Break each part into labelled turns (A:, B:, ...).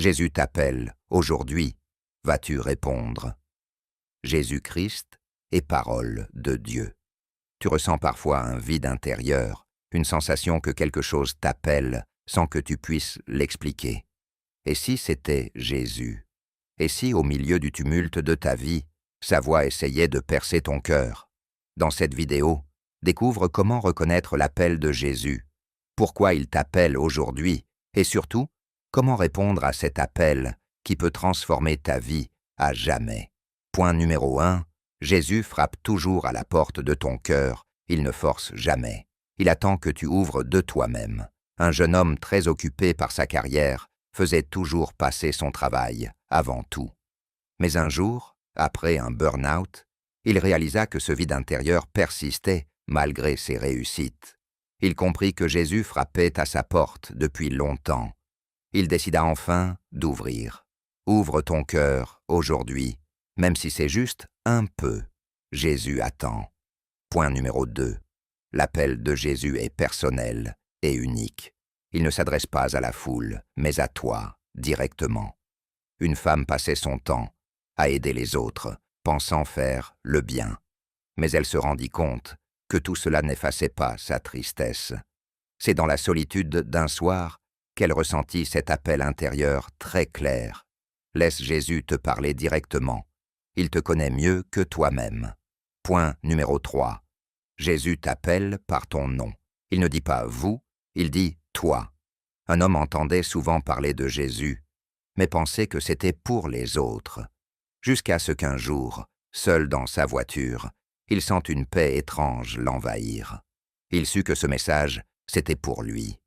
A: Jésus t'appelle, aujourd'hui, vas-tu répondre? Jésus-Christ est parole de Dieu. Tu ressens parfois un vide intérieur, une sensation que quelque chose t'appelle sans que tu puisses l'expliquer. Et si c'était Jésus? Et si, au milieu du tumulte de ta vie, sa voix essayait de percer ton cœur? Dans cette vidéo, découvre comment reconnaître l'appel de Jésus, pourquoi il t'appelle aujourd'hui, et surtout, comment répondre à cet appel qui peut transformer ta vie à jamais. Point numéro 1, Jésus frappe toujours à la porte de ton cœur, il ne force jamais. Il attend que tu ouvres de toi-même. Un jeune homme très occupé par sa carrière faisait toujours passer son travail avant tout. Mais un jour, après un burn-out, il réalisa que ce vide intérieur persistait malgré ses réussites. Il comprit que Jésus frappait à sa porte depuis longtemps. Il décida enfin d'ouvrir. Ouvre ton cœur aujourd'hui, même si c'est juste un peu. Jésus attend. Point numéro 2. L'appel de Jésus est personnel et unique. Il ne s'adresse pas à la foule, mais à toi, directement. Une femme passait son temps à aider les autres, pensant faire le bien. Mais elle se rendit compte que tout cela n'effaçait pas sa tristesse. C'est dans la solitude d'un soir qu'elle ressentit cet appel intérieur très clair. Laisse Jésus te parler directement. Il te connaît mieux que toi-même. Point numéro 3. Jésus t'appelle par ton nom. Il ne dit pas « vous », il dit « toi ». Un homme entendait souvent parler de Jésus, mais pensait que c'était pour les autres. Jusqu'à ce qu'un jour, seul dans sa voiture, il sente une paix étrange l'envahir. Il sut que ce message, c'était pour lui.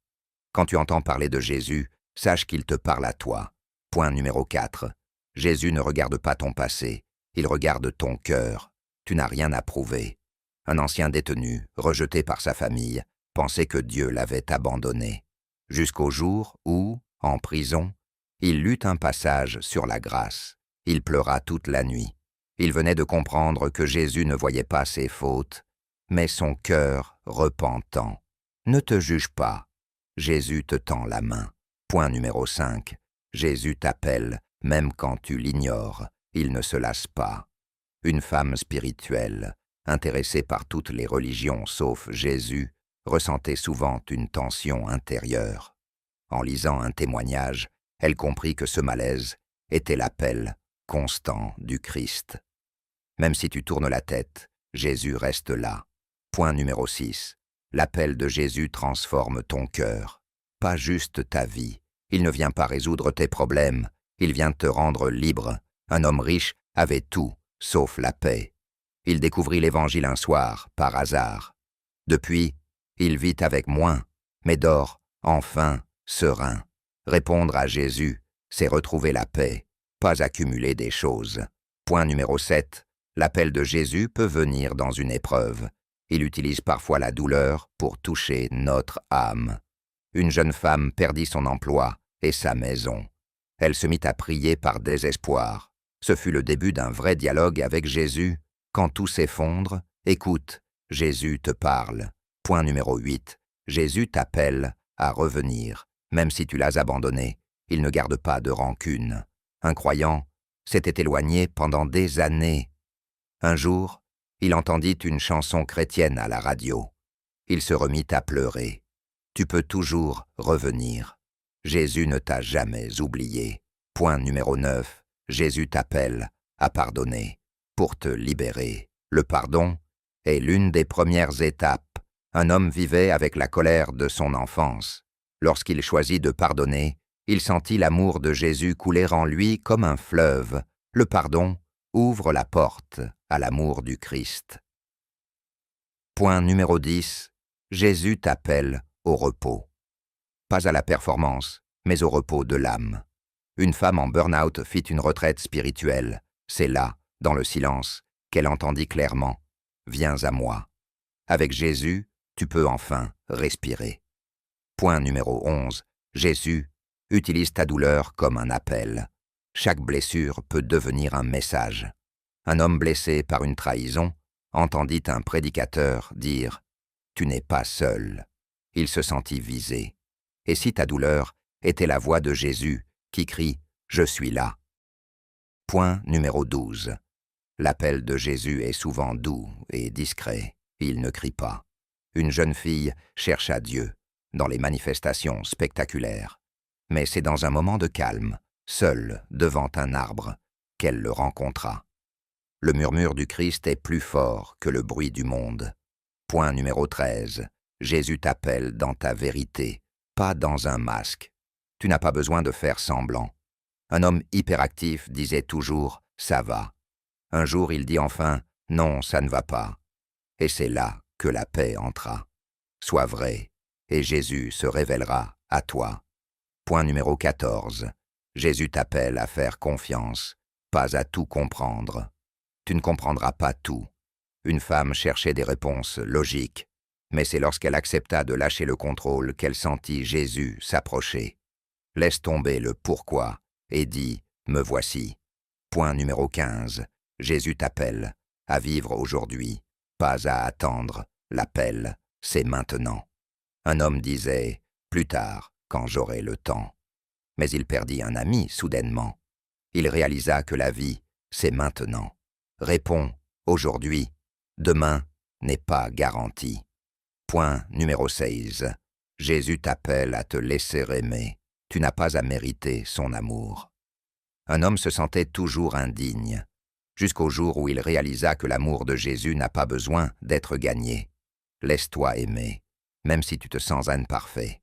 A: Quand tu entends parler de Jésus, sache qu'il te parle à toi. Point numéro 4. Jésus ne regarde pas ton passé, il regarde ton cœur. Tu n'as rien à prouver. Un ancien détenu, rejeté par sa famille, pensait que Dieu l'avait abandonné. Jusqu'au jour où, en prison, il lut un passage sur la grâce. Il pleura toute la nuit. Il venait de comprendre que Jésus ne voyait pas ses fautes, mais son cœur repentant. Ne te juge pas. Jésus te tend la main. Point numéro 5. Jésus t'appelle, même quand tu l'ignores. Il ne se lasse pas. Une femme spirituelle, intéressée par toutes les religions sauf Jésus, ressentait souvent une tension intérieure. En lisant un témoignage, elle comprit que ce malaise était l'appel constant du Christ. Même si tu tournes la tête, Jésus reste là. Point numéro 6. L'appel de Jésus transforme ton cœur, pas juste ta vie. Il ne vient pas résoudre tes problèmes, il vient te rendre libre. Un homme riche avait tout, sauf la paix. Il découvrit l'Évangile un soir, par hasard. Depuis, il vit avec moins, mais dort, enfin, serein. Répondre à Jésus, c'est retrouver la paix, pas accumuler des choses. Point numéro 7. L'appel de Jésus peut venir dans une épreuve. Il utilise parfois la douleur pour toucher notre âme. Une jeune femme perdit son emploi et sa maison. Elle se mit à prier par désespoir. Ce fut le début d'un vrai dialogue avec Jésus. Quand tout s'effondre, écoute, Jésus te parle. Point numéro 8. Jésus t'appelle à revenir. Même si tu l'as abandonné, il ne garde pas de rancune. Un croyant s'était éloigné pendant des années. Un jour, il entendit une chanson chrétienne à la radio. Il se remit à pleurer. Tu peux toujours revenir. Jésus ne t'a jamais oublié. Point numéro 9. Jésus t'appelle à pardonner pour te libérer. Le pardon est l'une des premières étapes. Un homme vivait avec la colère de son enfance. Lorsqu'il choisit de pardonner, il sentit l'amour de Jésus couler en lui comme un fleuve. Le pardon ouvre la porte à l'amour du Christ. Point numéro 10. Jésus t'appelle au repos. Pas à la performance, mais au repos de l'âme. Une femme en burn-out fit une retraite spirituelle. C'est là, dans le silence, qu'elle entendit clairement « Viens à moi ». Avec Jésus, tu peux enfin respirer. Point numéro 11. Jésus utilise ta douleur comme un appel. Chaque blessure peut devenir un message. Un homme blessé par une trahison entendit un prédicateur dire « Tu n'es pas seul ». Il se sentit visé. Et si ta douleur était la voix de Jésus qui crie Je suis là. Point numéro 12. L'appel de Jésus est souvent doux et discret. Il ne crie pas. Une jeune fille cherche à Dieu, dans les manifestations spectaculaires. Mais c'est dans un moment de calme, seule devant un arbre, qu'elle le rencontra. Le murmure du Christ est plus fort que le bruit du monde. Point numéro 13. Jésus t'appelle dans ta vérité, pas dans un masque. Tu n'as pas besoin de faire semblant. Un homme hyperactif disait toujours « ça va ». Un jour, il dit enfin « non, ça ne va pas ». Et c'est là que la paix entra. Sois vrai, et Jésus se révélera à toi. Point numéro 14. Jésus t'appelle à faire confiance, pas à tout comprendre. Tu ne comprendras pas tout. Une femme cherchait des réponses logiques, mais c'est lorsqu'elle accepta de lâcher le contrôle qu'elle sentit Jésus s'approcher. Laisse tomber le pourquoi et dis « me voici ». Point numéro 15. Jésus t'appelle à vivre aujourd'hui, pas à attendre. L'appel, c'est maintenant. Un homme disait « plus tard, quand j'aurai le temps ». Mais il perdit un ami soudainement. Il réalisa que la vie, c'est maintenant. Réponds aujourd'hui. Demain n'est pas garanti. Point numéro 16. Jésus t'appelle à te laisser aimer. Tu n'as pas à mériter son amour. Un homme se sentait toujours indigne, jusqu'au jour où il réalisa que l'amour de Jésus n'a pas besoin d'être gagné. Laisse-toi aimer, même si tu te sens imparfait.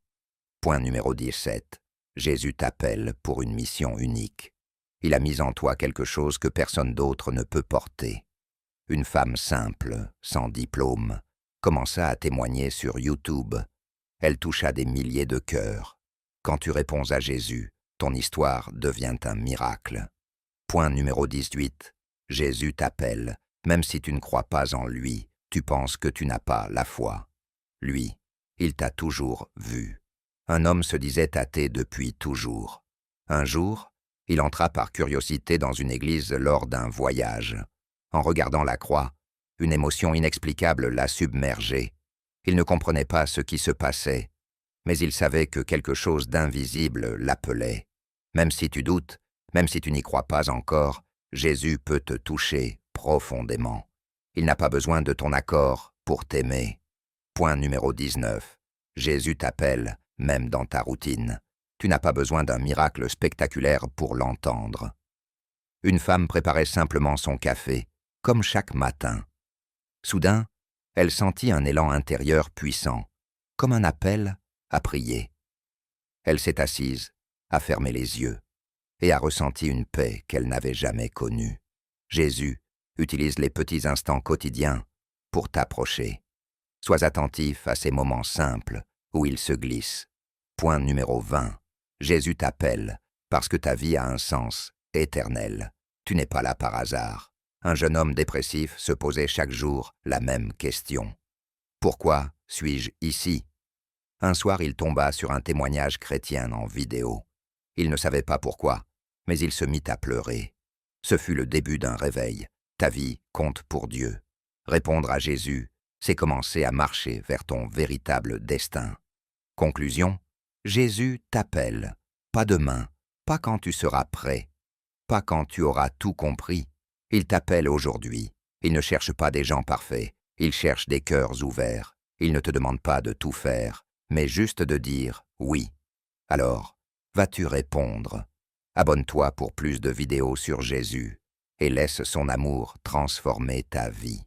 A: Point numéro 17. Jésus t'appelle pour une mission unique. Il a mis en toi quelque chose que personne d'autre ne peut porter. Une femme simple, sans diplôme, commença à témoigner sur YouTube. Elle toucha des milliers de cœurs. Quand tu réponds à Jésus, ton histoire devient un miracle. Point numéro 18. Jésus t'appelle, même si tu ne crois pas en lui, tu penses que tu n'as pas la foi. Lui, il t'a toujours vu. Un homme se disait athée depuis toujours. Un jour, il entra par curiosité dans une église lors d'un voyage. En regardant la croix, une émotion inexplicable l'a submergé. Il ne comprenait pas ce qui se passait, mais il savait que quelque chose d'invisible l'appelait. Même si tu doutes, même si tu n'y crois pas encore, Jésus peut te toucher profondément. Il n'a pas besoin de ton accord pour t'aimer. Point numéro 19. Jésus t'appelle, même dans ta routine. Tu n'as pas besoin d'un miracle spectaculaire pour l'entendre. Une femme préparait simplement son café, comme chaque matin. Soudain, elle sentit un élan intérieur puissant, comme un appel à prier. Elle s'est assise, a fermé les yeux, et a ressenti une paix qu'elle n'avait jamais connue. Jésus utilise les petits instants quotidiens pour t'approcher. Sois attentif à ces moments simples où il se glisse. Point numéro 20. Jésus t'appelle parce que ta vie a un sens éternel. Tu n'es pas là par hasard. Un jeune homme dépressif se posait chaque jour la même question. Pourquoi suis-je ici? Un soir, il tomba sur un témoignage chrétien en vidéo. Il ne savait pas pourquoi, mais il se mit à pleurer. Ce fut le début d'un réveil. Ta vie compte pour Dieu. Répondre à Jésus, c'est commencer à marcher vers ton véritable destin. Conclusion, Jésus t'appelle, pas demain, pas quand tu seras prêt, pas quand tu auras tout compris. Il t'appelle aujourd'hui. Il ne cherche pas des gens parfaits, il cherche des cœurs ouverts. Il ne te demande pas de tout faire, mais juste de dire « oui ». Alors, vas-tu répondre? Abonne-toi pour plus de vidéos sur Jésus et laisse son amour transformer ta vie.